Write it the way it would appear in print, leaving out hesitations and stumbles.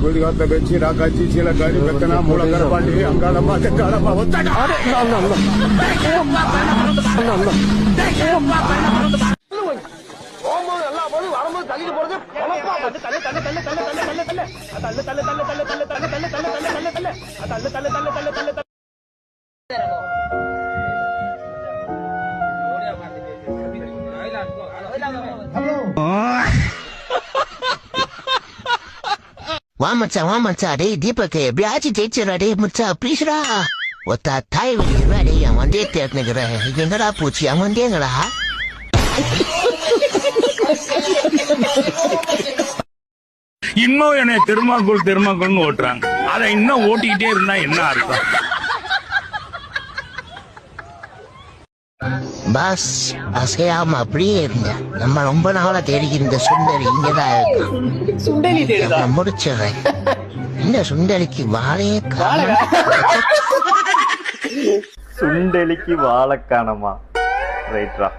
குதிகாத்த வச்சு ராக்காச்சி சீலக்காரி பெத்தனா மூலக்கர பாண்டி அங்காளம்மா தெங்காளம்மா ஒத்தடா போகும்போது எல்லா போதும் வரும்போது தள்ளிட்டு போறது வா மச்சா டேய் தீபக் எப்படியாச்சும் ஜெயிச்சிடா டேய் மச்சா ப்ளீஸ்ரா ஒத்தா தாய் வெளியே டேய் அவன் வந்தே தேர்னுக்கிறேன் எங்கடா பூச்சி அவன் வந்தேங்கடா இன்னும் என்னை திருமாக்குள்னு ஓட்டுறாங்க. அதை இன்னும் ஓட்டிக்கிட்டே இருந்தா என்ன அர்த்தம்? பாஸ் அசையாம அப்படியே இருங்க. நம்ம ரொம்ப நாளா தேடிக்கிற இந்த சுண்டலி இங்கதான் இருக்கு. நான் முடிச்சிடுறேன். இந்த சுண்டலிக்கு வாழையே காணோம். சுண்டலிக்கு வாழை காணமா? ரைட்ரா.